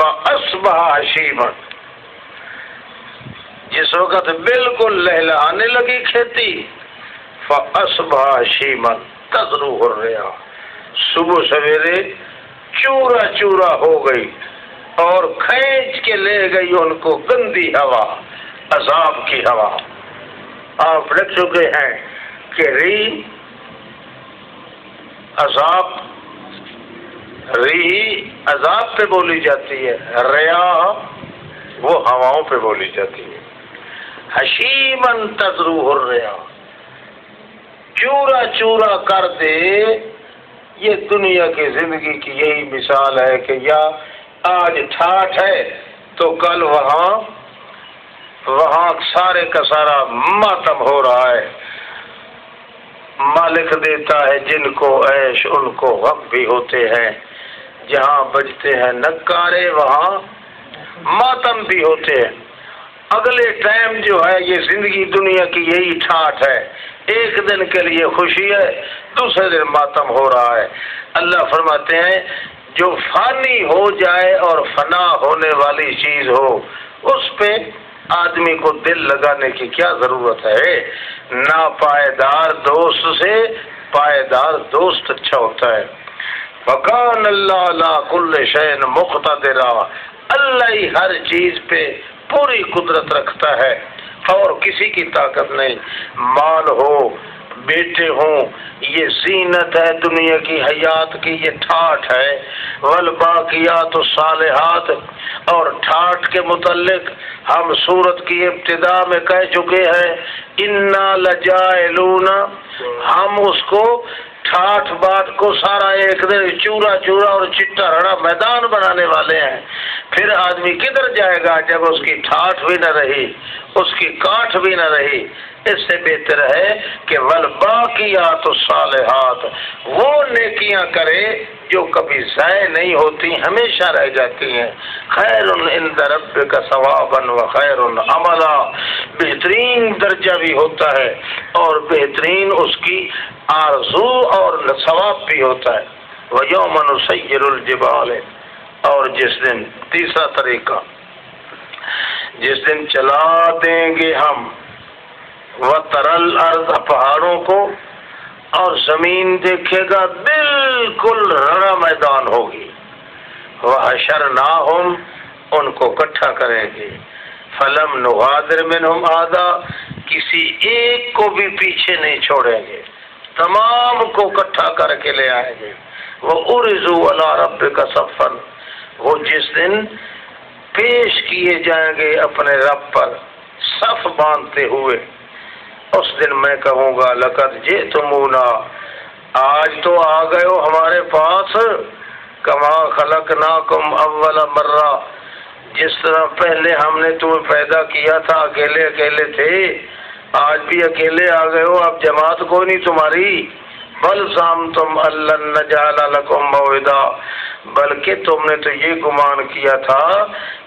فَأَصْبَحَ حَشِيمًا، جس وقت بالکل لہلہانے لگی کھیتی، فَأَصْبَحَ حَشِيمًا تَذْرُوهُ الرِّيَاحُ، صبح سویرے چورا چورا ہو گئی اور کھینچ کے لے گئی ان کو گندی ہوا، عذاب کی ہوا۔ آپ لکھ چکے ہیں کہ ری عذاب پہ بولی جاتی ہے، ریاح وہ ہواؤں پہ بولی جاتی ہے۔ حشیمن تذروہ الریاح، چورا چورا کر دے۔ یہ دنیا کی زندگی کی یہی مثال ہے کہ یا آج ٹھاٹھ ہے تو کل وہاں سارے کا سارا ماتم ہو رہا ہے۔ مالک دیتا ہے جن کو عیش ان کو غم بھی ہوتے ہیں، جہاں بجتے ہیں نکارے وہاں ماتم بھی ہوتے ہیں۔ اگلے ٹائم جو ہے یہ زندگی دنیا کی یہی ٹھاٹھ ہے، ایک دن کے لیے خوشی ہے، دوسرے دن ماتم ہو رہا ہے۔ اللہ فرماتے ہیں جو فانی ہو جائے اور فنا ہونے والی چیز ہو اس پہ آدمی کو دل لگانے کی کیا ضرورت ہے؟ ناپائیدار دوست سے پائیدار دوست اچھا ہوتا ہے۔ وَكَانَ اللَّهُ عَلَىٰ كُلِّ شَيْءٍ مُقْتَدِرًا، اللہ ہی ہر چیز پہ پوری قدرت رکھتا ہے اور کسی کی طاقت نہیں۔ مال ہو، بیٹے ہوں، یہ زینت ہے دنیا کی حیات کی، یہ ٹھاٹھ ہے۔ والباقیات الصالحات، اور ٹھاٹھ کے متعلق ہم سورت کی ابتدا میں کہہ چکے ہیں انا لجائلون، ہم اس کو ٹھاٹھ باٹ کو سارا ایک دن چورا چورا اور چٹا رڑا میدان بنانے والے ہیں۔ پھر آدمی کدھر جائے گا جب اس کی ٹھاٹھ بھی نہ رہی، اس کی کاٹھ بھی نہ رہی؟ اس سے بہتر ہے کہ والباقیات الصالحات، وہ نیکیاں کرے جو کبھی ضائع نہیں ہوتی، ہمیشہ رہ جاتی ہیں۔ خیر عند ربک ثوابا وخیر عملا، بہترین درجہ بھی ہوتا ہے اور بہترین اس کی آرزو اور ثواب بھی ہوتا ہے۔ وَيَوْمَ نُسَيِّرُ الْجِبَالَ، اور جس دن تیسرا طریقہ، جس دن چلا دیں گے ہم وَتَرَى الْأَرْضَ، پہاڑوں کو، اور زمین دیکھے گا بالکل رڑا میدان ہوگی۔ وَحَشَرْنَاهُمْ، ان کو اکٹھا کریں گے۔ فَلَمْ نُغَادِرْ مِنْهُمْ أَحَدًا، کسی ایک کو بھی پیچھے نہیں چھوڑیں گے، تمام کو اکٹھا کر کے لے آئیں گے۔ وَأُرِزُوا عَلَىٰ رَبِّكَ صَفًّا، وہ جس دن پیش کیے جائیں گے اپنے رب پر صف باندھتے ہوئے، اس دن میں کہوں گا لقد جئتمونا، آج تو آ گئے ہو ہمارے پاس، کما خلقناکم اول مرہ، جس طرح پہلے ہم نے تمہیں پیدا کیا تھا اکیلے اکیلے تھے، آج بھی اکیلے آ گئے ہو، اب جماعت کوئی نہیں تمہاری۔ بل زعمتم ان لن نجعل لکم موعدا، بلکہ تم نے تو یہ گمان کیا تھا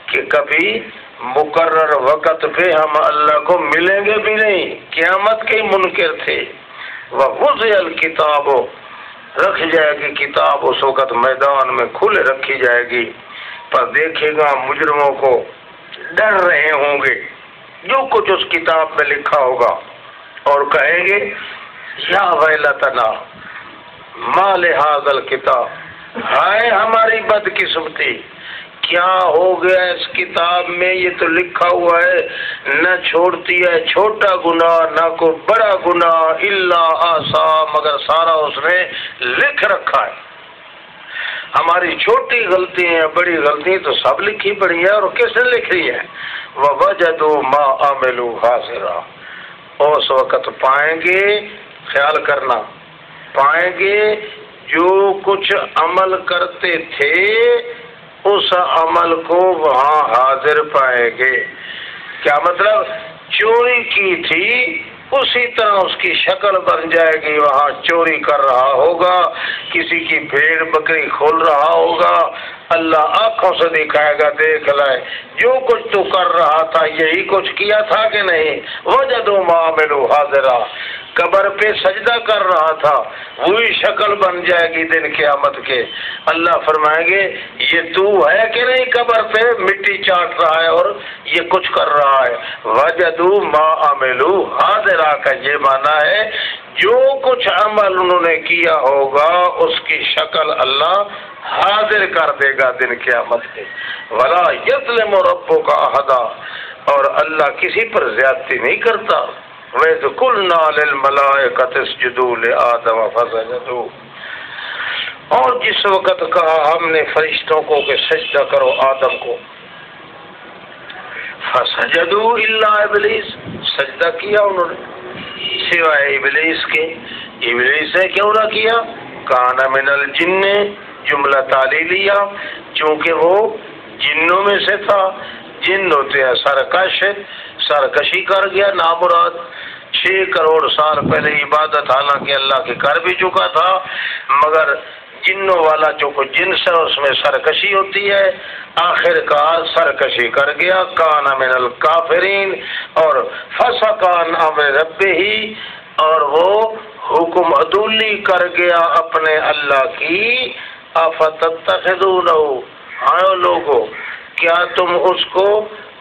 کہ کبھی مقرر وقت پہ ہم اللہ کو ملیں گے بھی نہیں، قیامت کے منکر تھے۔ وَوُضِعَ الْكِتَابُ، رکھ جائے گی کتاب اس وقت میدان میں کھلے رکھی جائے گی، پر دیکھے گا مجرموں کو ڈر رہے ہوں گے جو کچھ اس کتاب میں لکھا ہوگا، اور کہیں گے یا ویلتنا ما لہذا الکتاب، ہائے ہماری بدقسمتی، کیا ہو گیا اس کتاب میں؟ یہ تو لکھا ہوا ہے نہ چھوڑتی ہے چھوٹا گناہ نہ کوئی بڑا گناہ، الا آسا، مگر سارا اس نے لکھ رکھا ہے۔ ہماری چھوٹی غلطی ہے، بڑی غلطی تو سب لکھی پڑی ہے، اور کس نے لکھ رہی ہے؟ وَوَجَدُوا مَا عَمِلُوا حَاضِرًا، اس وقت پائیں گے، خیال کرنا، پائیں گے جو کچھ عمل کرتے تھے اس عمل کو وہاں حاضر پائیں گے۔ کیا مطلب؟ چوری کی تھی اسی طرح اس کی شکل بن جائے گی، وہاں چوری کر رہا ہوگا، کسی کی بھیڑ بکری کھول رہا ہوگا، اللہ آنکھوں سے دکھائے گا، دیکھ لائے جو کچھ تو کر رہا تھا یہی کچھ کیا تھا کہ نہیں؟ وجدوا ما عملوا حاضرا، قبر پہ سجدہ کر رہا تھا وہی شکل بن جائے گی دن قیامت کے۔ اللہ فرمائیں گے یہ تو ہے کہ نہیں قبر پہ مٹی چاٹ رہا ہے اور یہ کچھ کر رہا ہے؟ وجدوا ما عملوا حاضرا کا یہ معنی ہے جو کچھ عمل انہوں نے کیا ہوگا اس کی شکل اللہ حاضر کر دے گا دن قیامت کے۔ ولا یظلم ربک احدا، اور اللہ کسی پر زیادتی نہیں کرتا۔ وَإِذْ قُلْنَا لِلْمَلَائِكَةِ اسْجُدُوا لِآدَمَ فَسَجَدُوا، اور جس وقت کہا ہم نے فرشتوں کو کہ سجدہ کرو آدم کو، فَسَجَدُوا إِلَّا إِبْلِيسَ، سجدہ کیا انہوں نے سوائے ابلیس کے۔ ابلیس نے کیوں نہ کیا؟ کان من الجن، جملہ تعلیلیہ، چونکہ وہ جنوں میں سے تھا۔ جن ہوتے ہیں سرکش، سرکشی کر گیا نامراد۔ 6 کروڑ سال پہلے عبادت حالانکہ اللہ کی کر بھی چکا تھا، مگر جنوں والا جو کوئی جنس ہے اس میں سرکشی ہوتی ہے، آخر کار سرکشی کر گیا۔ کان من الکافرین، اور فسق عن امر ربہ، اور وہ حکم عدولی کر گیا اپنے اللہ کی۔ افتتخذونہ، آئے لوگو کیا تم اس کو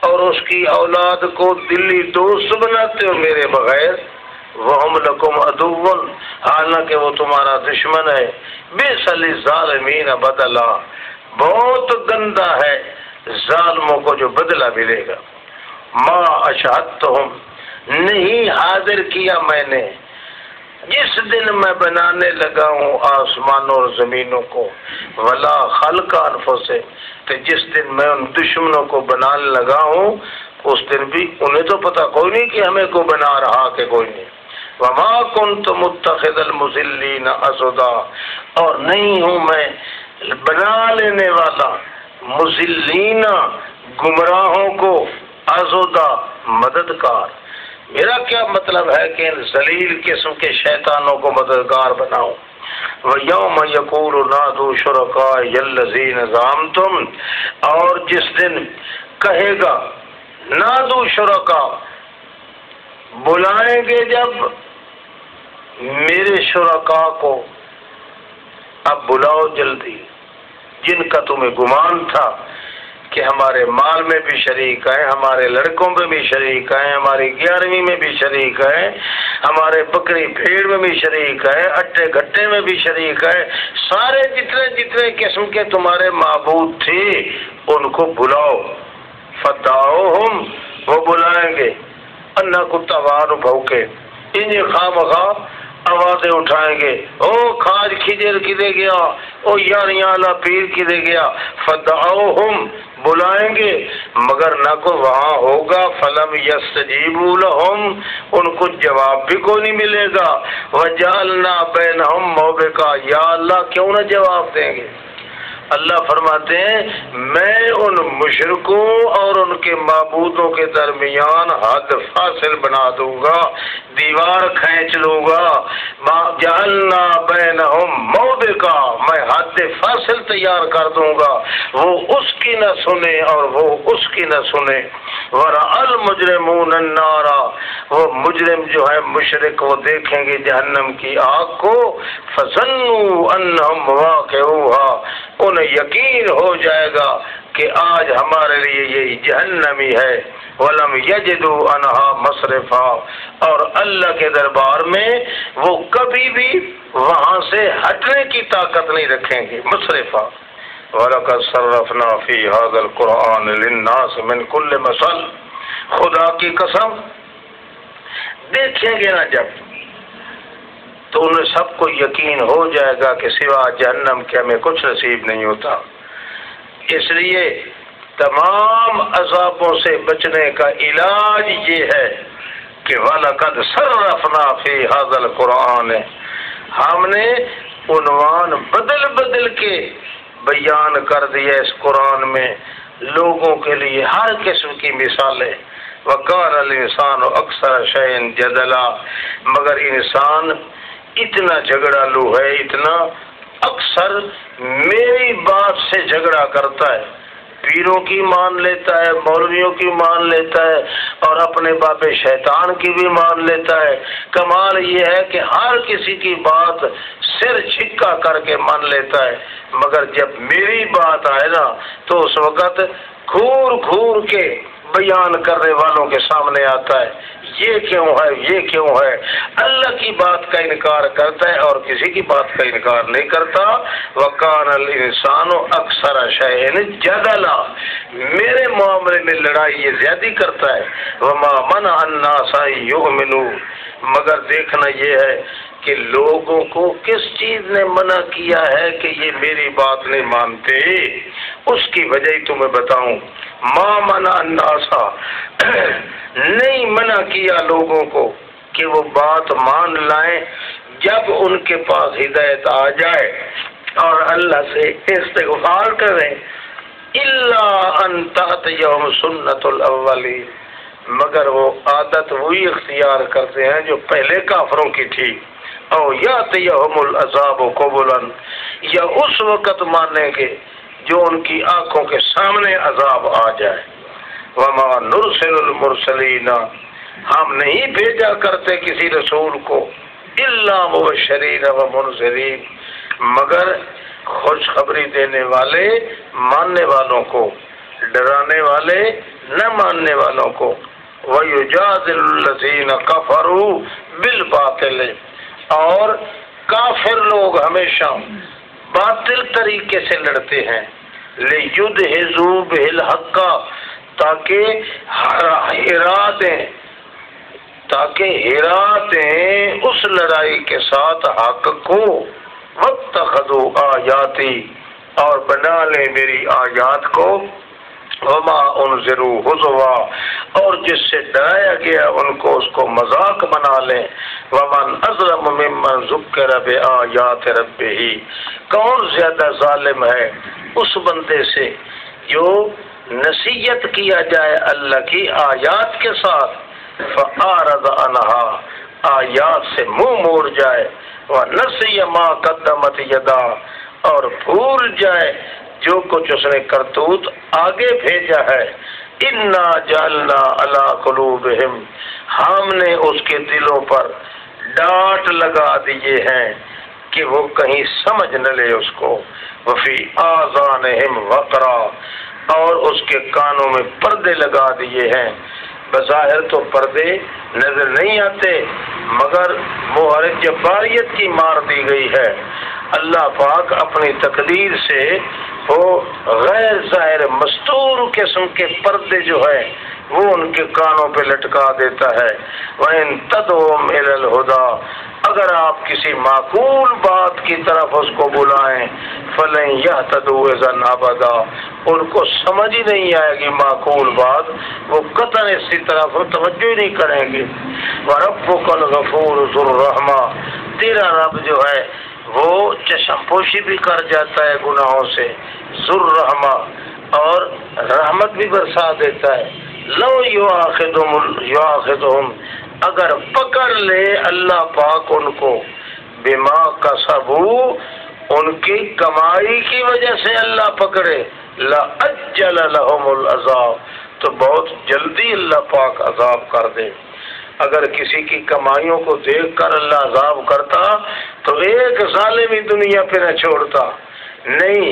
اور اس کی اولاد کو دلی دوست بناتے ہو میرے بغیر؟ وَهُمْ لَكُمْ عَدُوٌّ، حالانکہ وہ تمہارا دشمن ہے۔ بِئْسَ لِلظَّالِمِينَ بَدَلًا، بہت گندا ہے ظالموں کو جو بدلہ ملے گا۔ مَا أَشْهَدتُّهُمْ، نہیں حاضر کیا میں نے جس دن میں بنانے لگا ہوں آسمانوں اور زمینوں کو، ولا خلق انفسہم، کہ جس دن میں ان دشمنوں کو بنانے لگا ہوں اس دن بھی انہیں تو پتہ کوئی نہیں کہ ہمیں کو بنا رہا کہ کوئی نہیں۔ وما كنت متخذ المضلین عضدا، اور نہیں ہوں میں بنا لینے والا مضلین گمراہوں کو عضدا مددگار۔ میرا کیا مطلب ہے کہ ان ذلیل قسم کے شیطانوں کو مددگار بناؤں۔ وَيَوْمَ يَقُولُ نَادُوا شُرَكَائِيَ الَّذِينَ زَعَمْتُمْ، اور جس دن کہے گا نادو شرکا، بلائیں گے جب میرے شرکا کو، اب بلاؤ جلدی، جن کا تمہیں گمان تھا کہ ہمارے مال میں بھی شریک ہیں، ہمارے لڑکوں میں بھی شریک ہیں، ہماری 11ویں میں بھی شریک ہیں، ہمارے بکری بھیڑ میں بھی شریک ہے، اٹے گھٹے میں بھی شریک ہے، سارے جتنے قسم کے تمہارے معبود تھے ان کو بلاؤ۔ فدعوہم، وہ بلائیں گے، انا کتوار بھوکے، انہیں خواہ آوازیں اٹھائیں گے، او کھاج کھجر کدے گیا، او یاریاں والا پیر کدے گیا۔ فدعوہم، بلائیں گے مگر نہ کو وہاں ہوگا، فلم یستجیبوا لہم، ان کو جواب بھی کوئی نہیں ملے گا۔ وجعلنا بینہم موبقا، یا اللہ کیوں نہ جواب دیں گے؟ اللہ فرماتے ہیں میں ان مشرکوں اور ان کے معبودوں کے درمیان حد فاصل بنا دوں گا، دیوار کھینچ لوں گا۔ جعلنا بینہم موبقا، میں حد فاصل تیار کر دوں گا، وہ اس کی نہ سنے اور وہ اس کی نہ سنے۔ ورأى المجرمون النار، وہ مجرم جو ہے مشرک وہ دیکھیں گے جہنم کی آگ کو، فظنوا انہم واقعوها، انہیں یقین ہو جائے گا کہ آج ہمارے لیے یہی جہنمی ہے۔ وَلَمْ يَجِدُوا عَنْهَا مَصْرِفًا، اور اللہ کے دربار میں وہ کبھی بھی وہاں سے ہٹنے کی طاقت نہیں رکھیں گے۔ مصرفہ، وَلَقَدْ صَرَّفْنَا فِي هَذَا الْقُرْآنِ لِلنَّاسِ مِنْ كُلِّ مَثَلٍ، خدا کی قسم دیکھیں گے نا جب تو انہیں سب کو یقین ہو جائے گا کہ سوا جہنم کے ہمیں کچھ نصیب نہیں ہوتا۔ اس لیے تمام عذابوں سے بچنے کا علاج یہ ہے کہ وَلَقَدْ صَرَّفْنَا فِي هَذَا الْقُرْآنِ، ہم نے عنوان بدل کے بیان کر دیا اس قرآن میں لوگوں کے لیے ہر قسم کی مثالیں۔ وَقَالَ الْإِنسَانُ أَكْثَرَ شَيْءٍ جَدَلًا، مگر انسان اتنا جھگڑالو ہے، اتنا اکثر میری بات سے جھگڑا کرتا ہے، پیروں کی مان لیتا ہے، مولویوں کی مان لیتا ہے، اور اپنے باب شیطان کی بھی مان لیتا ہے۔ کمال یہ ہے کہ ہر کسی کی بات سر چھکا کر کے مان لیتا ہے، مگر جب میری بات آئے نا تو اس وقت گھور گھور کے بیان کرنے والوں کے سامنے آتا ہے، یہ کیوں ہے، یہ کیوں ہے۔ اللہ کی بات کا انکار کرتا ہے اور کسی کی بات کا انکار نہیں کرتا۔ وَقَانَ الْإِنسَانُ أَكْثَرَ شَيْءٍ جَدَلًا، میرے معاملے میں لڑائی یہ زیادی کرتا ہے۔ وَمَا مَنَعَ النَّاسَ أَن يُؤْمِنُوا، مگر دیکھنا یہ ہے کہ لوگوں کو کس چیز نے منع کیا ہے کہ یہ میری بات نہیں مانتے، اس کی وجہ ہی تمہیں بتاؤں۔ ما منع الناس، نہیں منع کیا لوگوں کو کہ وہ بات مان لائیں جب ان کے پاس ہدایت آ جائے اور اللہ سے استغفار کریں، الا ان تأتیہم سنت الاولین، مگر وہ عادت وہی اختیار کرتے ہیں جو پہلے کافروں کی تھی، او یاتیہم العذاب قبلا، یا اس وقت مانیں گے جو ان کی آنکھوں کے سامنے عذاب آ جائے۔ وما نرسل المرسلین، ہم نہیں بھیجا کرتے کسی رسول کو الا مبشرین و منذرین، مگر خوشخبری دینے والے ماننے والوں کو، ڈرانے والے نہ ماننے والوں کو۔ وَيُجَادِلُ الَّذِينَ كَفَرُوا بِالْبَاطِلِ، اور کافر لوگ ہمیشہ باطل طریقے سے لڑتے ہیں، لِيُدْحِضُوا بِهِ الْحَقَّ، تاکہ ہرا دیں اس لڑائی کے ساتھ حق کو، وَاتَّخَذُوا آیَاتِی، اور بنا لیں میری آیات کو، وما انذروا ہزوا، اور جس سے ڈرایا گیا ان کو اس کو مذاق بنا لیں۔ ومن اظلم ممن ذکر بآیات ربہ، کون زیادہ ظالم ہے اس بندے سے جو نصیحت کیا جائے اللہ کی آیات کے ساتھ، فأعرض عنہا، آیات سے منہ موڑ جائے، ونسی ما قدمت یدا، اور بھول جائے جو کچھ اس نے کرتوت آگے بھیجا ہے۔ انا جعلنا علی قلوبہم، ہم نے اس کے دلوں پر ڈانٹ لگا دیے ہیں کہ وہ کہیں سمجھ نہ لے اس کو۔ وفی آذانہم وقرا، اور اس کے کانوں میں پردے لگا دیے ہیں۔ بظاہر تو پردے نظر نہیں آتے، مگر مہر جباریت کی مار دی گئی ہے۔ اللہ پاک اپنی تقدیر سے وہ غیر ظاہر مستور قسم کے پردے جو ہے وہ ان کے کانوں پہ لٹکا دیتا ہے۔ وَإِن تَدْعُوهُمْ إِلَى الْهُدَىٰ، اگر آپ کسی معقول بات کی طرف اس کو بلائیں، فَلَن يَهْتَدُوا إِذًا أَبَدًا، ان کو سمجھ ہی نہیں آئے گی معقول بات، وہ قطعاً اس کی طرف توجہ ہی نہیں کریں گے۔ وَرَبُّكَ الْغَفُورُ ذُو الرَّحْمَةِ، تیرا رب جو ہے وہ چشم پوشی بھی کر جاتا ہے گناہوں سے، ذو الرحمہ، اور رحمت بھی برسا دیتا ہے۔ لو یؤاخذہم، اگر پکڑ لے اللہ پاک ان کو، بما کسبوا، ان کی کمائی کی وجہ سے اللہ پکڑے، لأجل لهم العذاب، تو بہت جلدی اللہ پاک عذاب کر دے۔ اگر کسی کی کمائیوں کو دیکھ کر اللہ عذاب کرتا تو ایک ظالم ہی دنیا پہ نہ چھوڑتا، نہیں،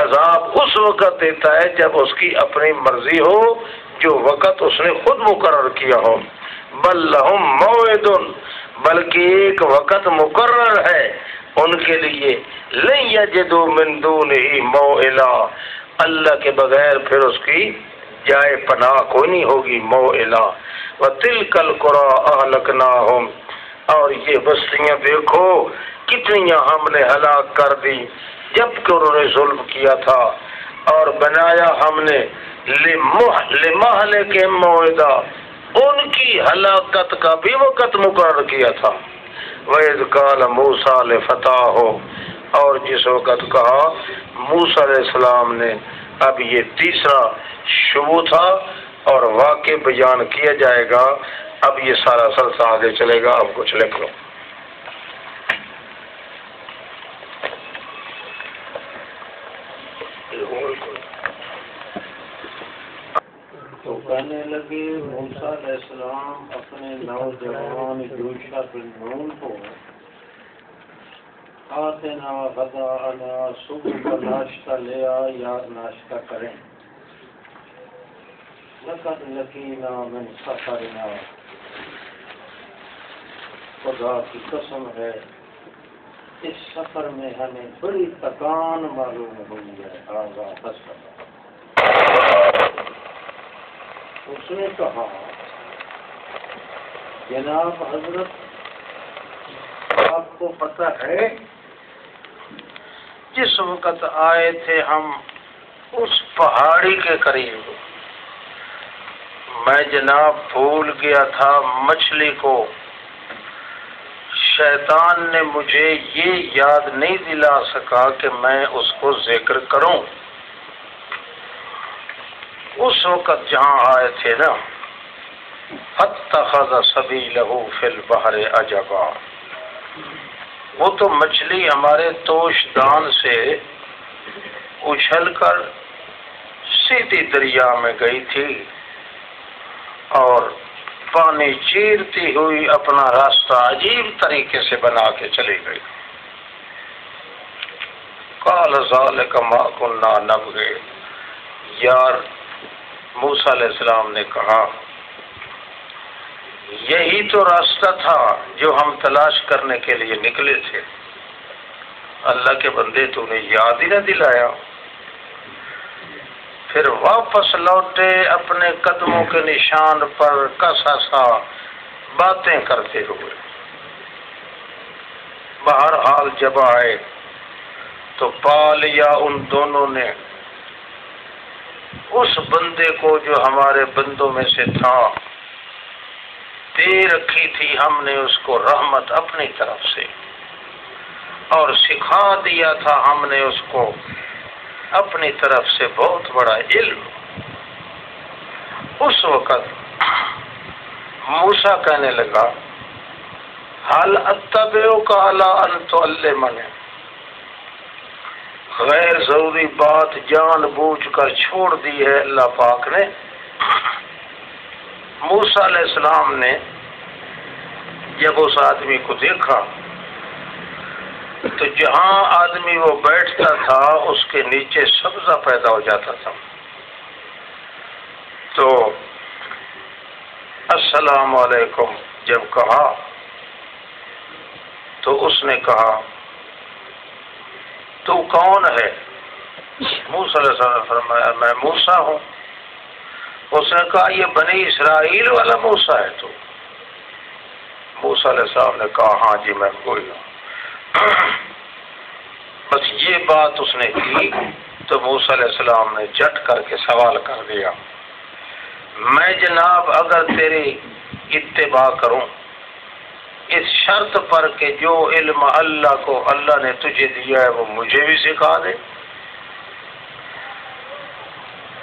عذاب اس وقت دیتا ہے جب اس کی اپنی مرضی ہو، جو وقت اس نے خود مقرر کیا ہو۔ بل لہم موعد، بلکہ ایک وقت مقرر ہے ان کے لیے، لن یجدوا من دونہ موئلا، اللہ کے بغیر پھر اس کی جائے پناہ کوئی نہیں ہوگی، موئلا۔ وَتِلْكَ الْقُرَىٰ أَهْلَكْنَاهُمْ، اور یہ بستیاں دیکھو کتنی ہم نے ہلاک کر دی جب کہ انہوں نے ظلم کیا تھا، اور بنایا ہم نے لِمَهْلِكِهِمْ مَوْعِدًا، ان کی ہلاکت کا بھی وقت مقرر کیا تھا۔ وَإِذْ قَالَ مُوسَىٰ لِفَتَاهُ، اور جس وقت کہا موسیٰ علیہ السلام نے، اب یہ تیسرا شبہ تھا اور واقع بیان کیا جائے گا، اب یہ سارا سلسلہ آگے چلے گا، اب کچھ لکھ لو۔ کہنے لگے موسیٰ علیہ السلام اپنے نوجوان یوشع بن نون کو آتنا غداءنا صبح کا ناشتہ لے آ یا ناشتہ کریں لقد لقینا من سفرنا خدا کی قسم ہے اس سفر میں ہمیں بڑی تکان معلوم ہوئی ہے آغاز اس نے کہا جناب حضرت آپ کو پتہ ہے جس وقت آئے تھے ہم اس پہاڑی کے قریب میں جناب بھول گیا تھا مچھلی کو شیطان نے مجھے یہ یاد نہیں دلا سکا کہ میں اس کو ذکر کروں اس وقت جہاں آئے تھے نا فاتخذ سبیلہ فی البحر عجبا وہ تو مچھلی ہمارے توش دان سے اچھل کر سیدھی دریا میں گئی تھی اور پانی چیرتی ہوئی اپنا راستہ عجیب طریقے سے بنا کے چلی گئی قال ذلک ما کنا نبغی یار موسیٰ علیہ السلام نے کہا یہی تو راستہ تھا جو ہم تلاش کرنے کے لیے نکلے تھے اللہ کے بندے تو نے یاد ہی نہ دلایا پھر واپس لوٹے اپنے قدموں کے نشان پر کسا سا باتیں کرتے ہوئے بہرحال جب آئے تو پا لیا ان دونوں نے اس بندے کو جو ہمارے بندوں میں سے تھا دے رکھی تھی ہم نے اس کو رحمت اپنی طرف سے اور سکھا دیا تھا ہم نے اس کو اپنی طرف سے بہت بڑا علم اس وقت موسیٰ کہنے لگا حل اتبعک علی ان تعلمنی غیر ضروری بات جان بوجھ کر چھوڑ دی ہے اللہ پاک نے موسیٰ علیہ السلام نے جب اس آدمی کو دیکھا تو جہاں آدمی وہ بیٹھتا تھا اس کے نیچے سبزہ پیدا ہو جاتا تھا تو السلام علیکم جب کہا تو اس نے کہا تو کون ہے موسیٰ علیہ السلام نے فرمایا میں موسیٰ ہوں اس نے کہا یہ بنی اسرائیل والا موسیٰ ہے تو موسیٰ علیہ السلام نے کہا ہاں جی میں کوئی ہوں بس یہ بات اس نے کی تو موسیٰ علیہ السلام نے جھٹ کر کے سوال کر دیا میں جناب اگر تیری اتباع کروں اس شرط پر کہ جو علم اللہ کو اللہ نے تجھے دیا ہے وہ مجھے بھی سکھا دے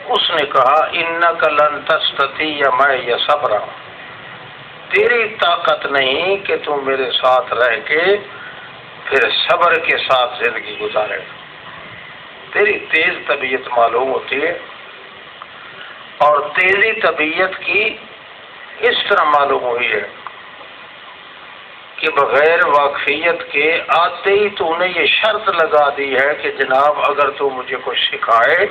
اس نے کہا انک لن تستطیع معی صبرا تیری طاقت نہیں کہ تم میرے ساتھ رہ کے پھر صبر کے ساتھ زندگی گزارے تیری تیز طبیعت معلوم ہوتی ہے اور تیزی طبیعت کی اس طرح معلوم ہوئی ہے کہ بغیر واقفیت کے آتے ہی تو نے یہ شرط لگا دی ہے کہ جناب اگر تو مجھے کچھ سکھائے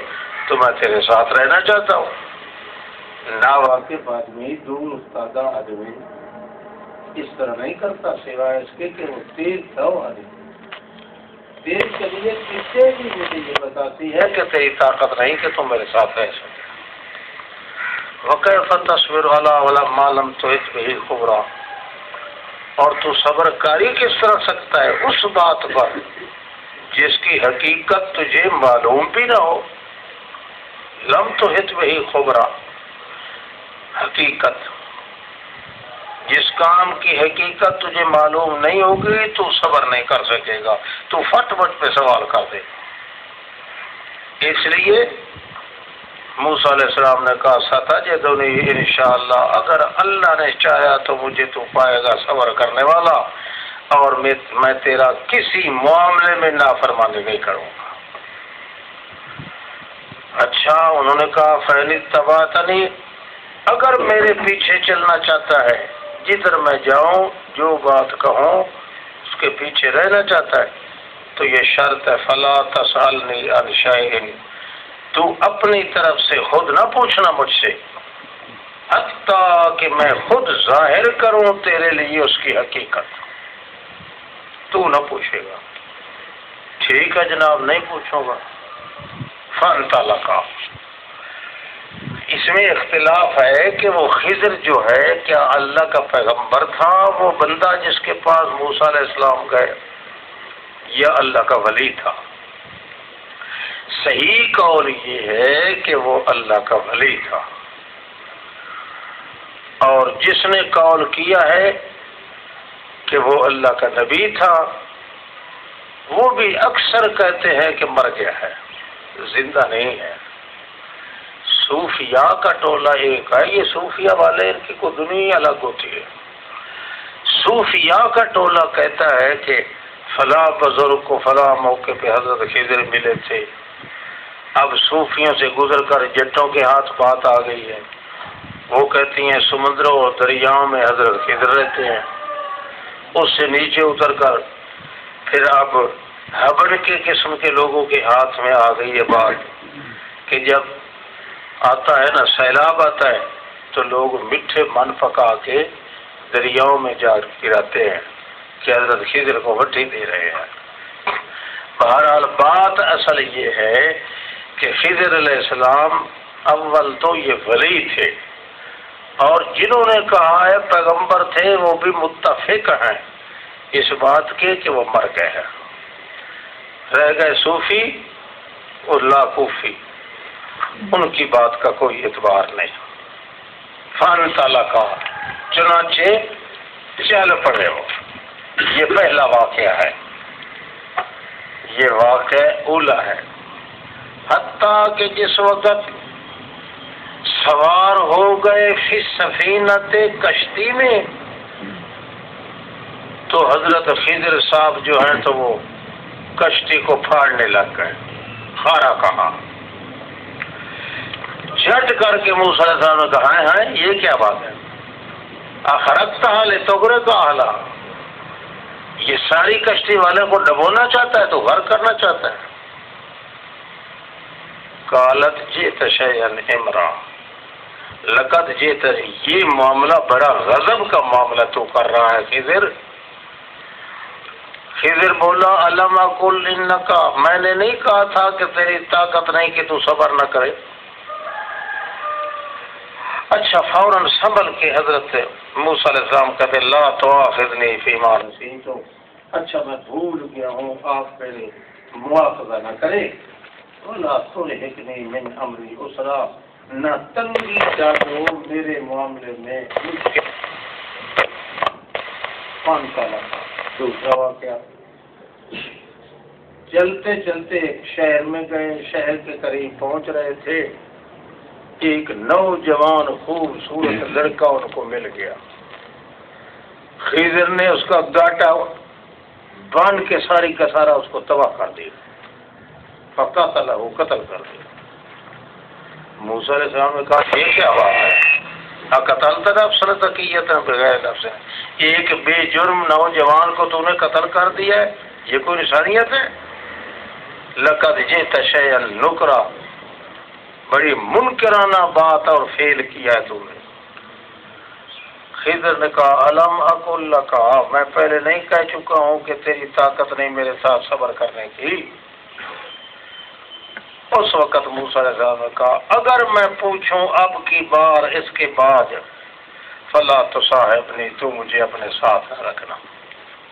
تو میں تیرے ساتھ رہنا چاہتا ہوں نا واقف آدمی دور استادہ آدمی اس طرح نہیں کرتا سوائے اس کے کہ وہ تیز تھا وہ آدمی تیز طبیعت کسے بھی مجھے یہ بتاتی ہے کہ تیری طاقت نہیں کہ تم میرے ساتھ رہ سکے وَكَيْفَ تَصْبِرُ عَلَىٰ مَا لَمْ تُحِطْ بِهِ خُبْرًا اور تو صبر کاری کس طرح سکتا ہے اس بات پر جس کی حقیقت تجھے معلوم بھی نہ ہو لم تحط بہی خبرا حقیقت جس کام کی حقیقت تجھے معلوم نہیں ہوگی تو صبر نہیں کر سکے گا تو فٹ فٹ پہ سوال کر دے اس لیے موسیٰ علیہ السلام نے کہا ستجدنی انشاءاللہ اگر اللہ نے چاہا تو مجھے تو پائے گا صبر کرنے والا اور میں تیرا کسی معاملے میں نافرمانی نہیں کروں گا اچھا انہوں نے کہا فَإِنِ اتَّبَعْتَنِی اگر میرے پیچھے چلنا چاہتا ہے، جدھر میں جاؤں جو بات کہوں اس کے پیچھے رہنا چاہتا ہے، تو یہ شرط ہے فلا تسألنی عن شیء، تو اپنی طرف سے خود نہ پوچھنا مجھ سے، حتیٰ کہ میں خود ظاہر کروں تیرے لیے اس کی حقیقت، تو نہ پوچھے گا۔ ٹھیک ہے جناب، نہیں پوچھوں گا۔ فانطلقا، اس میں اختلاف ہے کہ وہ خضر جو ہے کیا اللہ کا پیغمبر تھا وہ بندہ جس کے پاس موسیٰ علیہ السلام گئے، یا اللہ کا ولی تھا؟ صحیح قول یہ ہے کہ وہ اللہ کا ولی تھا، اور جس نے قول کیا ہے کہ وہ اللہ کا نبی تھا وہ بھی اکثر کہتے ہیں کہ مر گیا ہے، زندہ نہیں ہے۔ صوفیاء کا ٹولہ ایک ہے، یہ صوفیاء والے ان کی کو دنیا الگ ہوتی ہے۔ صوفیاء کا ٹولہ کہتا ہے کہ فلاں بزرگ کو فلاں موقع پہ حضرت خضر ملے تھے، اب صوفیوں سے گزر کر جٹوں کے ہاتھ بات آ گئی ہے، وہ کہتی ہیں سمندروں اور دریاؤں میں حضرت خضر رہتے ہیں، اس سے نیچے اتر کر پھر اب ہبڑ کے قسم کے لوگوں کے ہاتھ میں آ گئی ہے بات کہ جب آتا ہے نا سیلاب آتا ہے تو لوگ میٹھے من پکا کے دریاؤں میں جا گراتے ہیں کہ حضرت خضر کو وٹی دے رہے ہیں۔ بہرحال بات اصل یہ ہے کہ خضر علیہ السلام اول تو یہ ولی تھے، اور جنہوں نے کہا ہے پیغمبر تھے وہ بھی متفق ہیں اس بات کے کہ وہ مر گئے ہیں۔ رہ گئے صوفی اور لاکوفی، ان کی بات کا کوئی اعتبار نہیں۔ فانطلقا، چنانچہ چل پڑے ہو۔ یہ پہلا واقعہ ہے، یہ واقعہ اولا ہے۔ حتیٰ کہ جس وقت سوار ہو گئے فی السفینۃ، کشتی میں، تو حضرت خضر صاحب جو ہیں تو وہ کشتی کو پھاڑنے لگ گئے۔ خارا کہا، جھٹ کر کے موسیٰ علیہ السلام نے کہا ہے یہ کیا بات ہے؟ اخرجتھا لتغرق اہلھا، یہ ساری کشتی والے کو ڈبونا چاہتا ہے تو غرق کرنا چاہتا ہے۔ قالت جئت شیئا امرا، لقد جئت، یہ معاملہ بڑا غضب کا معاملہ تو کر رہا ہے خضر۔ خضر بولا الم اقل انکا، میں نے نہیں کہا تھا کہ تیری طاقت نہیں کہ تو صبر نہ کرے؟ اچھا، فوراً سنبھل کے حضرت موسیٰ علیہ السلام کہتے لا تؤاخذنی فیما نسیت، اچھا میں بھول گیا ہوں، آپ میرے مواخذہ نہ کرے، ولا ترهقنی من امری عسرا، نہ تنگی ڈالو میرے معاملے میں مجھ کے۔ دوسرا واقعہ، چلتے چلتے ایک شہر میں گئے، شہر کے قریب پہنچ رہے تھے، ایک نوجوان خوبصورت لڑکا ان کو مل گیا۔ خضر نے اس کا گاٹا باندھ کے ساری کا سارا اس کو تباہ کر دیا، فقتلہ، قتل کر دیا۔ موسیٰ علیہ السلام نے کہا یہ کیا بات ہے؟ اقتلت نفسا زکیۃ بغیر نفس، ایک بے جرم نوجوان کو تو نے قتل کر دیا ہے، یہ کوئی نشانیت ہے؟ لقد جئت شیئا نکرا، بڑی منکرانہ بات اور فعل کیا ہے تم نے۔ خضر نے کہا الم اقل لک، میں پہلے نہیں کہہ چکا ہوں کہ تیری طاقت نہیں میرے ساتھ صبر کرنے کی؟ اس وقت موسیٰ علیہ السلام نے کہا اگر میں پوچھوں اب کی بار اس کے بعد فلا تصاحبنی، تو مجھے اپنے ساتھ نہ رکھنا،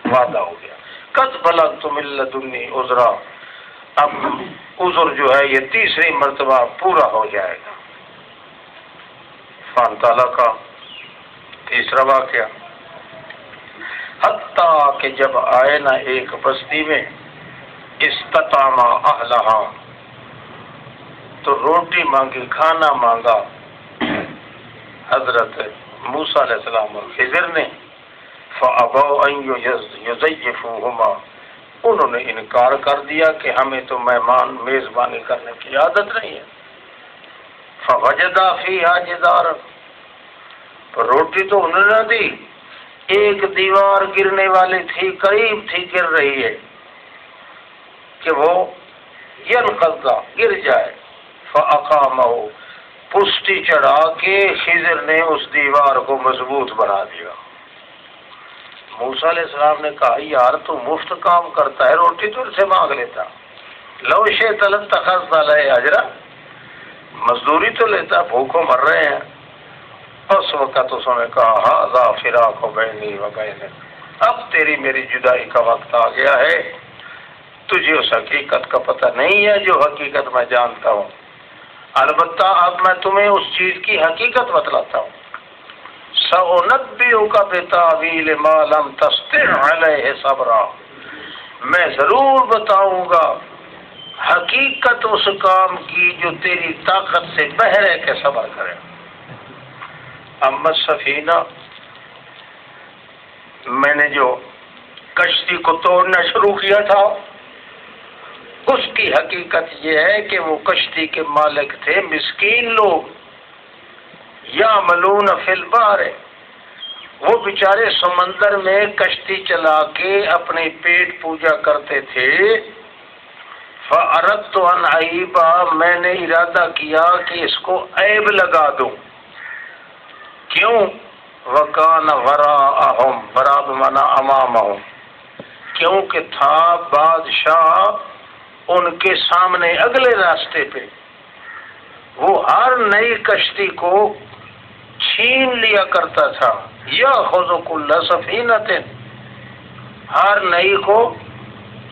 وعدہ ہو گیا۔ قد بلغت من لدنی عذرا، اب عذر جو ہے یہ تیسری مرتبہ پورا ہو جائے گا۔ فانطلقا، تیسرا واقعہ، حتیٰ کہ جب آئے نا ایک بستی میں، استطعما اہلہا، تو روٹی مانگی، کھانا مانگا حضرت موسیٰ علیہ السلام اور خضر نے۔ فَأَبَوْا أَن يُضَيِّفُوهُمَا، انہوں نے انکار کر دیا کہ ہمیں تو مہمان میزبانی کرنے کی عادت نہیں ہے۔ فَوَجَدَا فِيهَا جِدَارًا، پر روٹی تو انہوں نے دی، ایک دیوار گرنے والی تھی، قریب تھی گر رہی ہے کہ وہ ینقض گر جائے، فاقامہ پشتی چڑھا کے خضر نے اس دیوار کو مضبوط بنا دیا۔ موسیٰ علیہ السلام نے کہا یار تو مفت کام کرتا ہے، روٹی تو ان سے مانگ لیتا، لو شئت لاتخذت علیہ اجرا، مزدوری تو لیتا، بھوکوں مر رہے ہیں۔ اس وقت اس نے کہا ھذا فراق بینی و بینک، اب تیری میری جدائی کا وقت آ گیا ہے، تجھے اس حقیقت کا پتہ نہیں ہے جو حقیقت میں جانتا ہوں، البتہ اب میں تمہیں اس چیز کی حقیقت بتلاتا ہوں۔ سأنبئک بتأویل ما لم تستطع علیہ صبرا، میں ضرور بتاؤں گا حقیقت اس کام کی جو تیری طاقت سے باہر ہے کہ صبر کرے۔ اما السفینہ، میں نے جو کشتی کو توڑنا شروع کیا تھا اس کی حقیقت یہ ہے کہ وہ کشتی کے مالک تھے مسکین لوگ، یعملون فی البحر، وہ بیچارے سمندر میں کشتی چلا کے اپنے پیٹ پوجا کرتے تھے۔ فَأَرَدْتُ أَنْ أَعِيبَهَا، میں نے ارادہ کیا کہ اس کو عیب لگا دوں، کیوں؟ وَكَانَ وَرَاءَهُمْ، وَرَاء بمعنی أَمَامَهُمْ، کیونکہ تھا بادشاہ ان کے سامنے اگلے راستے پہ، وہ ہر نئی کشتی کو چھین لیا کرتا تھا، یأخذ کل سفینۃ، ہر نئی کو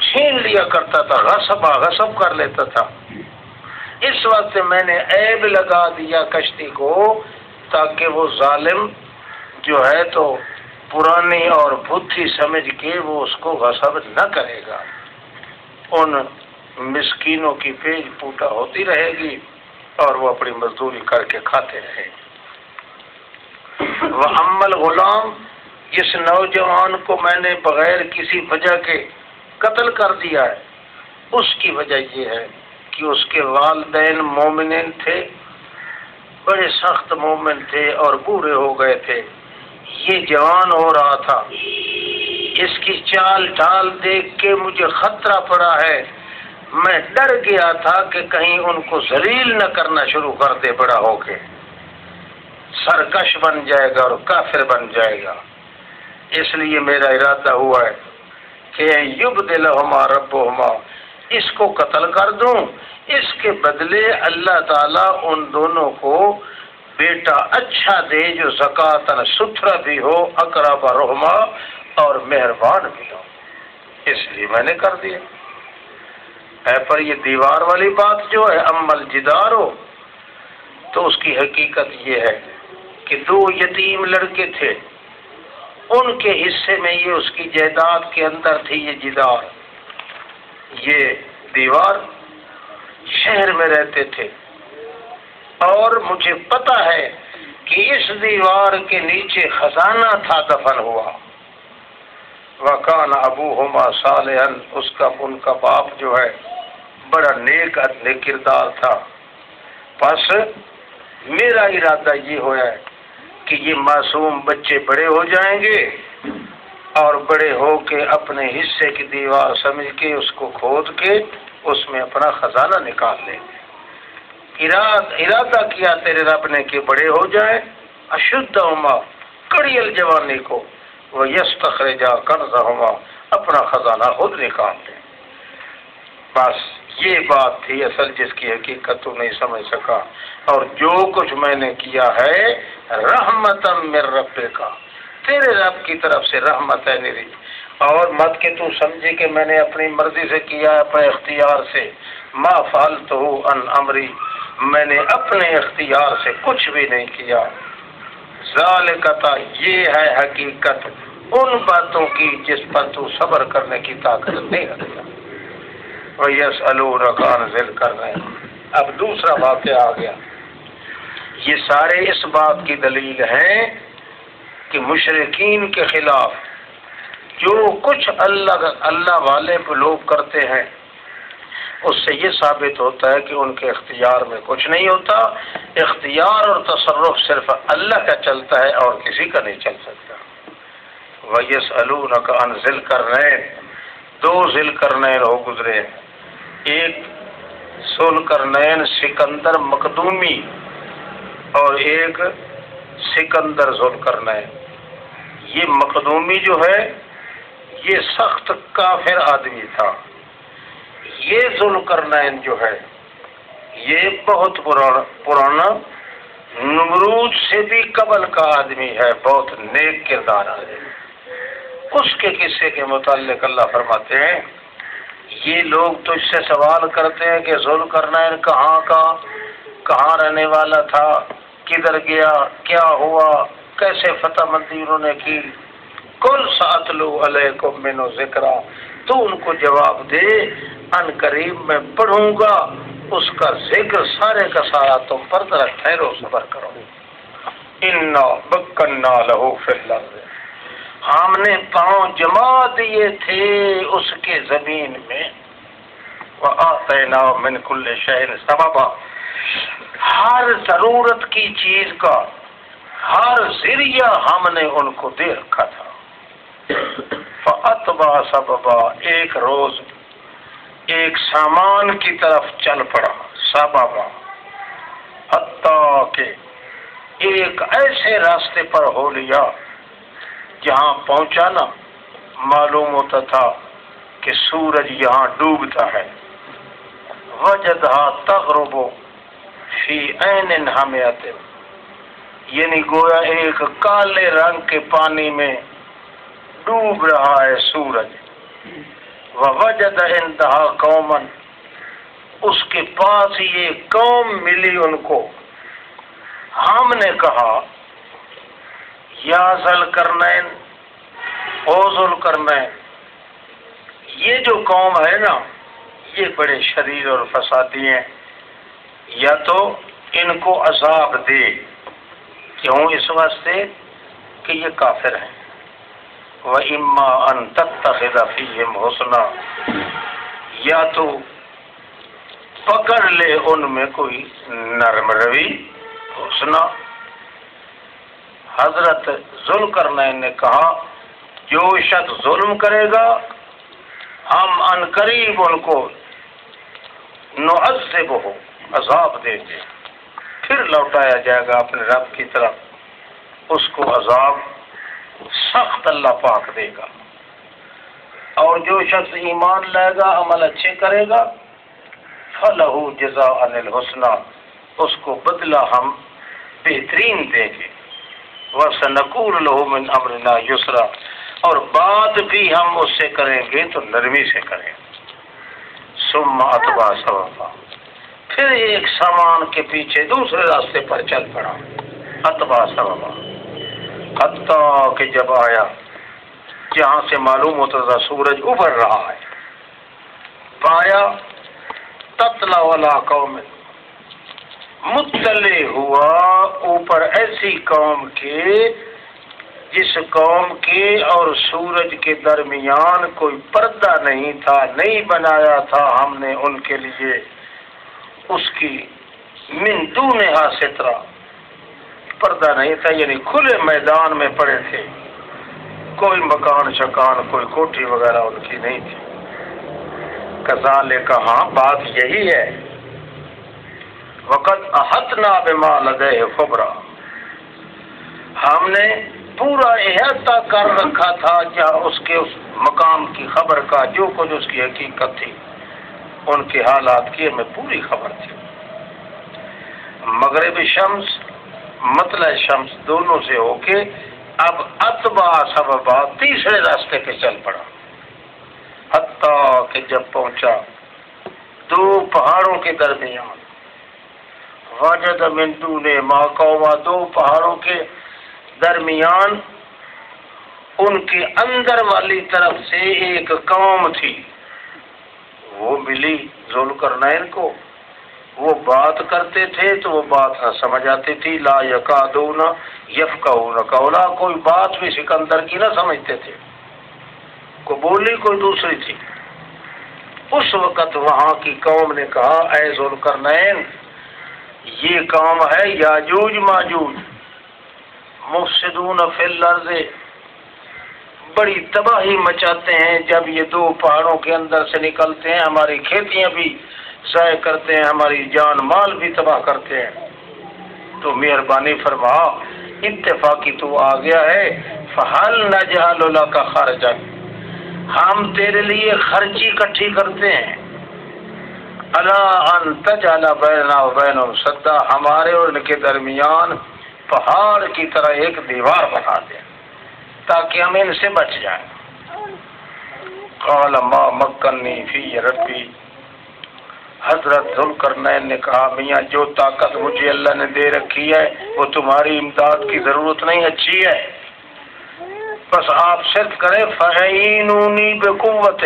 چھین لیا کرتا تھا، غصب کر لیتا تھا۔ اس وقت میں نے عیب لگا دیا کشتی کو تاکہ وہ ظالم جو ہے تو پرانی اور بدھی سمجھ کے وہ اس کو غصب نہ کرے گا، ان مسکینوں کی پیٹ پوٹا ہوتی رہے گی اور وہ اپنی مزدوری کر کے کھاتے رہے گے۔ وَأَمَّا الْغُلَامُ، جس نوجوان کو میں نے بغیر کسی وجہ کے قتل کر دیا ہے، اس کی وجہ یہ ہے کہ اس کے والدین مومنین تھے، بڑے سخت مومن تھے اور بوڑھے ہو گئے تھے، یہ جوان ہو رہا تھا، اس کی چال ڈھال دیکھ کے مجھے خطرہ پڑا ہے، میں ڈر گیا تھا کہ کہیں ان کو ذلیل نہ کرنا شروع کر دے، بڑا ہو کے سرکش بن جائے گا اور کافر بن جائے گا، اس لیے میرا ارادہ ہوا ہے کہ یبدلہما ربہما، اس کو قتل کر دوں، اس کے بدلے اللہ تعالیٰ ان دونوں کو بیٹا اچھا دے جو زکاتن ستھرا بھی ہو، اقرب رحمہ اور مہربان بھی ہو، اس لیے میں نے کر دیا۔ پر یہ دیوار والی بات جو ہے اما الجدار ہو تو اس کی حقیقت یہ ہے کہ دو یتیم لڑکے تھے، ان کے حصے میں یہ اس کی جائیداد کے اندر تھی یہ جدار، یہ دیوار، شہر میں رہتے تھے اور مجھے پتا ہے کہ اس دیوار کے نیچے خزانہ تھا دفن ہوا۔ وَكَانَ أَبُوهُمَا صَالِحًا، ان کا باپ جو ہے بڑا نیک کردار تھا، پس میرا ارادہ یہ ہوا ہے کہ یہ معصوم بچے بڑے ہو جائیں گے اور بڑے ہو کے اپنے حصے کی دیوار سمجھ کے اس کو کھود کے اس میں اپنا خزانہ نکال لیں گے۔ ارادہ کیا تیرے رب نے کہ بڑے ہو جائیں، اشدہما، کڑی الجوانی کو، وَيَسْتَخْرِجَا كَنْزَهُمَا، اپنا خزانہ خود نکال لیں۔ بس یہ بات تھی اصل جس کی حقیقت تو نہیں سمجھ سکا، اور جو کچھ میں نے کیا ہے رحمتاً من ربک، تیرے رب کی طرف سے رحمت ہے میری، اور مت کہ تو سمجھے کہ میں نے اپنی مرضی سے کیا، اپنے اختیار سے، ما فعلتہ عن امری، میں نے اپنے اختیار سے کچھ بھی نہیں کیا۔ ذالک، یہ ہے حقیقت ان باتوں کی جس پر تو صبر کرنے کی طاقت نہیں رکھتا۔ وَيَسْأَلُونَكَ عَنِ ذِي الْقَرْنَيْنِ، اب دوسرا واقعہ آ گیا، یہ سارے اس بات کی دلیل ہیں کہ مشرکین کے خلاف جو کچھ اللہ والے لوگ کرتے ہیں اس سے یہ ثابت ہوتا ہے کہ ان کے اختیار میں کچھ نہیں ہوتا، اختیار اور تصرف صرف اللہ کا چلتا ہے اور کسی کا نہیں چل سکتا۔ وَيَسْأَلُونَكَ عَنْ ذِي الْقَرْنَيْنِ، 2 ذی القرنین ہو گزرے ہیں، ایک ذو القرنین سکندر مقدومی اور ایک سکندر ذو القرنین۔ یہ مقدومی جو ہے یہ سخت کافر آدمی تھا، یہ ذو القرنین جو ہے یہ بہت پرانا نمرود سے بھی قبل کا آدمی ہے، بہت نیک کردار آدمی۔ اس کے قصے کے متعلق اللہ فرماتے ہیں یہ لوگ تو اس سے سوال کرتے ہیں کہ ذو القرنین کہاں رہنے والا تھا، کدھر گیا، کیا ہوا، کیسے فتح مندی انہوں نے کی۔ کل ساتلو علیکم منہ ذکرا، تو ان کو جواب دے ان قریب میں پڑھوں گا اس کا ذکر سارے کا سارا تم پر، ذرا ٹھہرو صبر کرو۔ انا مکننا لہ فی الارض، ہم نے پاؤں جما دیے تھے اس کے زمین میں، وآتیناہ من کل شیء سببا، ہر ضرورت کی چیز کا ہر ذریعہ ہم نے ان کو دے رکھا تھا۔ فَأَتْبَعَ سَبَبًا، ایک روز ایک سامان کی طرف چل پڑا، سببا، حتیٰ کہ ایک ایسے راستے پر ہو لیا جہاں پہنچا نا معلوم ہوتا تھا کہ سورج یہاں ڈوبتا ہے۔ وجدها تغرب فی عین حمیۃ، یعنی گویا ایک کالے رنگ کے پانی میں ڈوب رہا ہے سورج۔ ووجد عندها قوما، اس کے پاس یہ قوم ملی ان کو۔ ہم نے کہا یا ذل کرنین، او ذل کرنین، یہ جو قوم ہے نا یہ بڑے شریر اور فسادی ہیں، یا تو ان کو عذاب دے، کیوں؟ اس واسطے کہ یہ کافر ہیں۔ وَإِمَّا أَن تَتَّخِذَ فِيهِمْ حُسْنًا، یا تو پکڑ لے ان میں کوئی نرم روی، حسنہ۔ حضرت ذوالقرنین نے کہا جو شخص ظلم کرے گا ہم ان قریب ان کو نعذبہ، عذاب دیں گے، پھر لوٹایا جائے گا اپنے رب کی طرف، اس کو عذاب سخت اللہ پاک دے گا۔ اور جو شخص ایمان لائے گا، عمل اچھے کرے گا، فَلَهُ جَزَاءً الْحُسْنَى، اس کو بدلہ ہم بہترین دیں گے۔ وَسَنَقُولُ لَهُ مِنْ أَمْرِنَا يُسْرًا، اور بات بھی ہم اس سے کریں گے تو نرمی سے کریں گے۔ ثُمَّ أَتْبَعَ سَبَبًا، پھر ایک سامان کے پیچھے دوسرے راستے پر چل پڑا، اتبع سببا، حتیٰ کہ جب آیا جہاں سے معلوم ہوتا تھا سورج ابھر رہا ہے، پایا تطلع علی قوم، مطلع ہوا اوپر ایسی قوم کے جس قوم کے اور سورج کے درمیان کوئی پردہ نہیں تھا، نہیں بنایا تھا ہم نے ان کے لیے اس کی من دونہا سترہ، پردہ نہیں تھا، یعنی کھلے میدان میں پڑے تھے، کوئی مکان شکان کوئی کوٹھی وغیرہ ان کی نہیں تھی۔ کذالک، ہاں بات یہی ہے، وقد احطنا بما لدیہ خبرا، ہم نے پورا احاطہ کر رکھا تھا جہاں اس کے اس مقام کی خبر کا، جو کچھ اس کی حقیقت تھی، ان کے حالات کی ہمیں پوری خبر تھی۔ مغرب شمس مطلع شمس دونوں سے ہو کے اب اتبع سببا تیسرے راستے پہ چل پڑا، حتیٰ کہ جب پہنچا دو پہاڑوں کے درمیان، وجد من دونہما قوما، دو پہاڑوں کے درمیان ان کے اندر والی طرف سے ایک قوم تھی، وہ ملی ذوالقرنین کو، وہ بات کرتے تھے تو وہ بات نہ سمجھ آتی تھی، لا یکادون یفقہون قولا، کوئی بات بھی سکندر کی نہ سمجھتے تھے، کو بولی کوئی دوسری تھی۔ اس وقت وہاں کی قوم نے کہا اے ذوالقرنین یہ کام ہے یاجوج ماجوج، مفسدون فی الارض، بڑی تباہی مچاتے ہیں جب یہ دو پہاڑوں کے اندر سے نکلتے ہیں، ہماری کھیتیاں بھی ضائع کرتے ہیں، ہماری جان مال بھی تباہ کرتے ہیں۔ تو مہربانی فرما، اتفاقی تو آ گیا ہے، فحل نجعل لک خرجا، ہم تیرے لیے خرچی اکٹھی کرتے ہیں، الا ان تجعل بیننا وبینہم سدا، ہمارے اور ان کے درمیان پہاڑ کی طرح ایک دیوار بنا دیں تاکہ ہم ان سے بچ جائیں۔ قال ما مکنی فی ربی، حضرت ذوالقرنین نے کہا میاں جو طاقت مجھے اللہ نے دے رکھی ہے وہ تمہاری امداد کی ضرورت نہیں، اچھی ہے، بس آپ صرف کریں فَعِینُونِی بِقُوَّةٍ،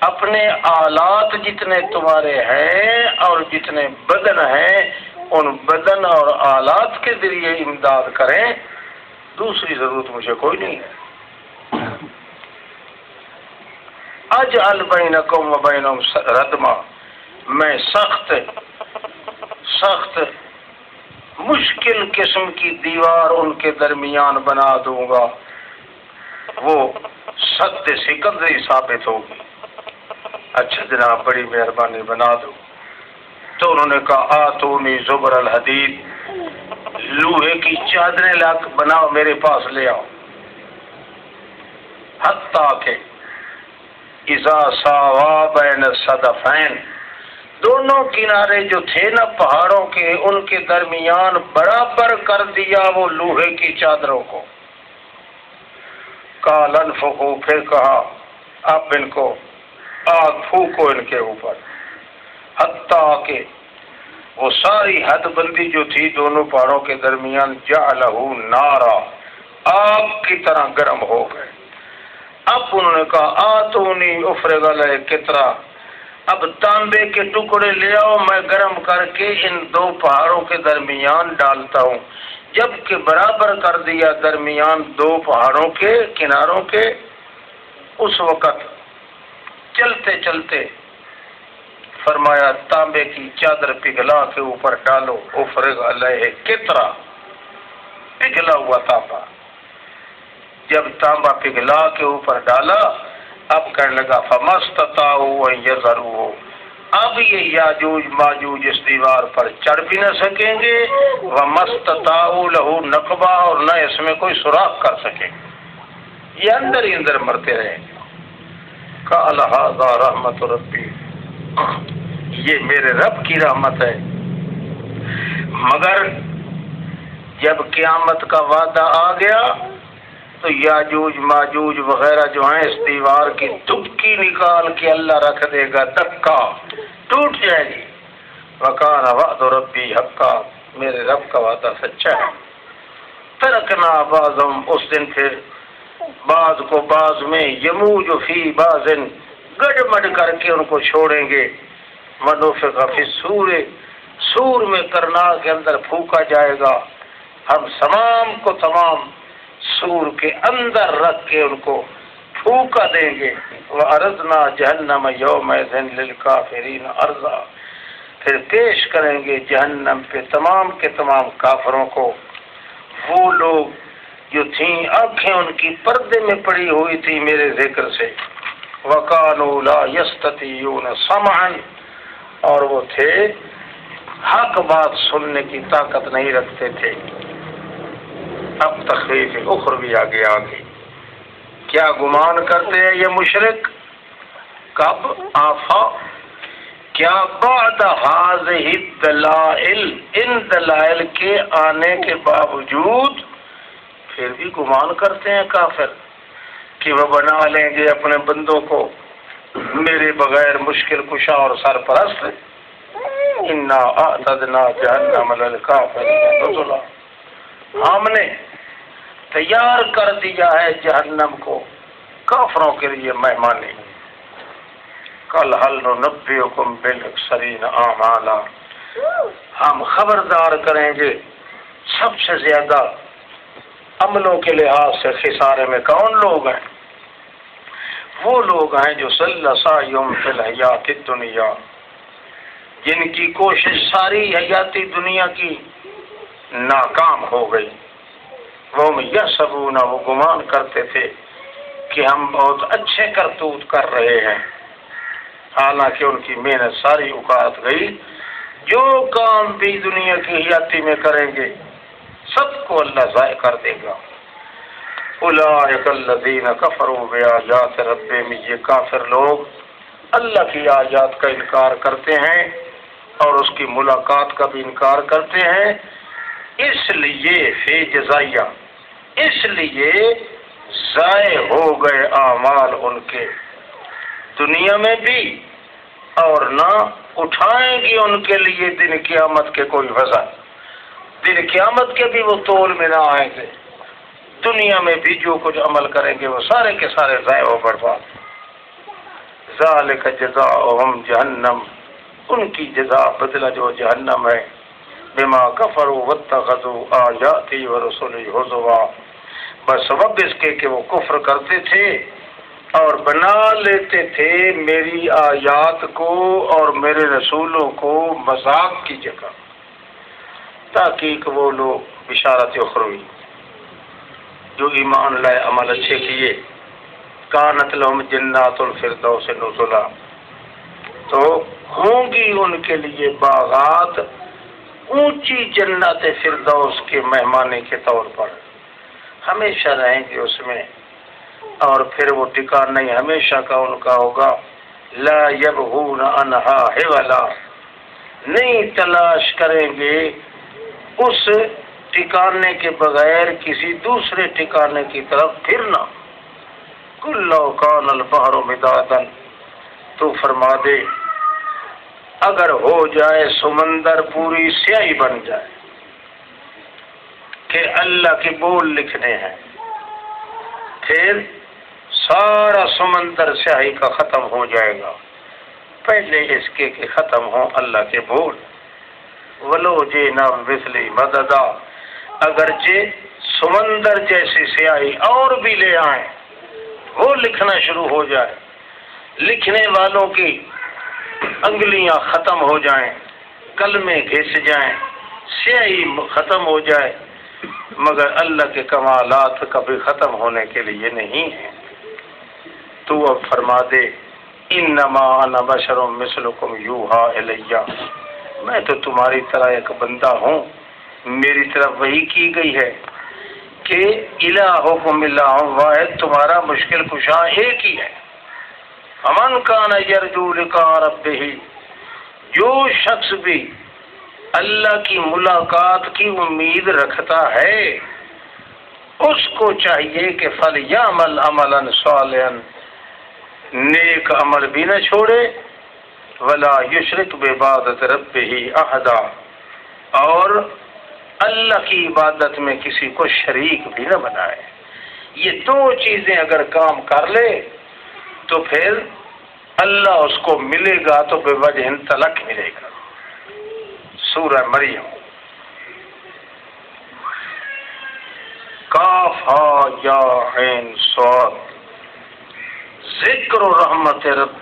اپنے آلات جتنے تمہارے ہیں اور جتنے بدن ہیں ان بدن اور آلات کے ذریعے امداد کریں، دوسری ضرورت مجھے کوئی نہیں ہے۔ اجعل بینکم وبینہم ردما، میں سخت مشکل قسم کی دیوار ان کے درمیان بنا دوں گا، وہ سد سکندری ثابت ہوگی۔ اچھا جناب بڑی مہربانی بنا دو۔ تو انہوں نے کہا آتونی زبر الحدید، لوہے کی چادریں بناؤ میرے پاس لے آؤ، حتیٰ کہ اذا ساوا بین الصدفین، دونوں کنارے جو تھے نا پہاڑوں کے ان کے درمیان برابر کر دیا وہ لوہے کی چادروں کو۔ قال انفخوا، پھر کہا اب ان کو آگ پھونکو ان کے اوپر، حتیٰ کہ وہ ساری حد بندی جو تھی دونوں پہاڑوں کے درمیان جعلہ نارا، آگ کی طرح گرم ہو گئے۔ اب انہوں نے کہا آتونی افرغ علیہ قطرہ، اب تانبے کے ٹکڑے لے آؤ میں گرم کر کے ان دو پہاڑوں کے درمیان ڈالتا ہوں۔ جب کہ برابر کر دیا درمیان دو پہاڑوں کے کناروں کے، اس وقت چلتے چلتے فرمایا تانبے کی چادر پگھلا کے اوپر ڈالو، افرغ علیہ قطرہ، پگھلا ہوا تانبا۔ جب تانبا پگھلا کے اوپر ڈالا اب کہنے لگا فَمَسْتَطَاعُوا أَن يَظْهَرُوهُ، اب یہ یاجوج ماجوج اس دیوار پر چڑھ بھی نہ سکیں گے، وَمَسْتَطَاعُوا لَهُ نَقْبًا، اور نہ اس میں کوئی سوراخ کر سکیں گے، یہ اندر ہی اندر مرتے رہیں گے۔ قَالَ هَذَا رَحْمَةُ رَبِّي، یہ میرے رب کی رحمت ہے، مگر جب قیامت کا وعدہ آ گیا تو یاجوج ماجوج وغیرہ جو ہیں اس دیوار کی دبکی نکال کے اللہ رکھ دے گا، دکا ٹوٹ جائے گی۔ وَكَانَ وَعْدُ رَبِّي حَقًّا، میرے رب کا وعدہ سچا ہے۔ تَرَكْنَا بَعْضَهُمْ، اس دن پھر بعض کو بعض میں یموج فی بعض، گڑمڑ کر کے ان کو چھوڑیں گے۔ وَنُفِخَ فِي الصُّورِ، سور میں کرنا کے اندر پھونکا جائے گا، ہم تمام کو تمام سور کے اندر رکھ کے ان کو پھونکا دیں گے۔ وَعَرَضْنَا جَهَنَّمَ يَوْمَئِذٍ لِلْكَافِرِينَ عَرْضًا، پھر پیش کریں گے جہنم پہ تمام کے تمام کافروں کو، وہ لوگ جو تھیں آنکھیں ان کی پردے میں پڑی ہوئی تھی میرے ذکر سے، وَكَانُوا لَا يَسْتَطِيعُونَ سَمْعًا، اور وہ تھے حق بات سننے کی طاقت نہیں رکھتے تھے۔ اب تخفیف اخروی آگے آ گئی۔ کیا گمان کرتے ہیں یہ مشرک؟ کب آفا، کیا بعد هذه الدلائل، ان دلائل کے آنے کے باوجود پھر بھی گمان کرتے ہیں کافر کہ وہ بنا لیں گے اپنے بندوں کو میرے بغیر مشکل کشا اور سرپرست۔ انا اعتدنا جہنم للکافرین نزلا، ہم نے تیار کر دیا ہے جہنم کو کافروں کے لیے مہمانی۔ قال هل ننبئکم بالاخسرین اعمالا، ہم خبردار کریں گے سب سے زیادہ عملوں کے لحاظ سے خسارے میں کون لوگ ہیں؟ وہ لوگ ہیں جو ضل سعیہم فی الحیات الدنیا، جن کی کوشش ساری حیاتی دنیا کی ناکام ہو گئی، وہ یحسبون، وہ گمان کرتے تھے کہ ہم بہت اچھے کرتوت کر رہے ہیں، حالانکہ ان کی محنت ساری اوقات گئی۔ جو کام بھی دنیا کی حیاتی میں کریں گے سب کو اللہ ضائع کر دے گا۔ اولئک الذین کفروا بآیات ربہم، یہ کافر لوگ اللہ کی آیات کا انکار کرتے ہیں اور اس کی ملاقات کا بھی انکار کرتے ہیں، اس لیے فی جزائیہ، اس لیے ضائع ہو گئے اعمال ان کے دنیا میں بھی، اور نہ اٹھائیں گے ان کے لیے دن قیامت کے کوئی وزن، دن قیامت کے بھی وہ تول میں نہ آئیں گے، دنیا میں بھی جو کچھ عمل کریں گے وہ سارے کے سارے ضائع و برباد۔ ذالک جزاؤہم جہنم، ان کی جزا بدلہ جو جہنم ہے، بما کفروا واتخذوا آیاتی ورسلی ہزوا، بس سبب اس کے کہ وہ کفر کرتے تھے اور بنا لیتے تھے میری آیات کو اور میرے رسولوں کو مذاق کی جگہ، تاکہ وہ لوگ بشارت اخروی جو ایمان لائے عمل اچھے کیے، کانت لہم جنات الفردوس نزلا، تو ہوں گی ان کے لیے باغات اونچی جنت فردوس کے مہمانے کے طور پر، ہمیشہ رہیں گے اس میں، اور پھر وہ ٹھکانہ ہمیشہ کا ان کا ہوگا، لا یبغون عنہا حولا، نہیں تلاش کریں گے اس ٹھکانے کے بغیر کسی دوسرے ٹھکانے کی طرف پھرنا۔ قل لو کان البحر مدادا، تو فرما دے اگر ہو جائے سمندر پوری سیاہی بن جائے کہ اللہ کے بول لکھنے ہیں، پھر سارا سمندر سیاہی کا ختم ہو جائے گا، پہلے اس کے کہ ختم ہو اللہ کے بول۔ ولو جئنا بمثلہ مددا، اگرچہ سمندر جیسی سیاہی اور بھی لے آئیں، وہ لکھنا شروع ہو جائے، لکھنے والوں کی انگلیاں ختم ہو جائیں، کلمے گھس جائیں، سیاہی ختم ہو جائے، مگر اللہ کے کمالات کبھی ختم ہونے کے لیے نہیں ہیں۔ تو اب فرما دے انما انا بشر مثلکم یوحا الیہ، میں تو تمہاری طرح ایک بندہ ہوں، میری طرف وحی کی گئی ہے کہ الہکم الہ واحد، تمہارا مشکل کشا ایک ہی ہے۔ فمن کان یرجو لقاء ربہ، جو شخص بھی اللہ کی ملاقات کی امید رکھتا ہے اس کو چاہیے کہ فلیعمل عملا صالحا، نیک عمل بھی نہ چھوڑے، ولا یشرک بعبادۃ ربہ احدا، اور اللہ کی عبادت میں کسی کو شریک بھی نہ بنائے۔ یہ دو چیزیں اگر کام کر لے تو پھر اللہ اس کو ملے گا تو بے وجہ تلک ملے گا۔ سورہ مریم کاف ہا یا عین صاد، ذکر رحمت رب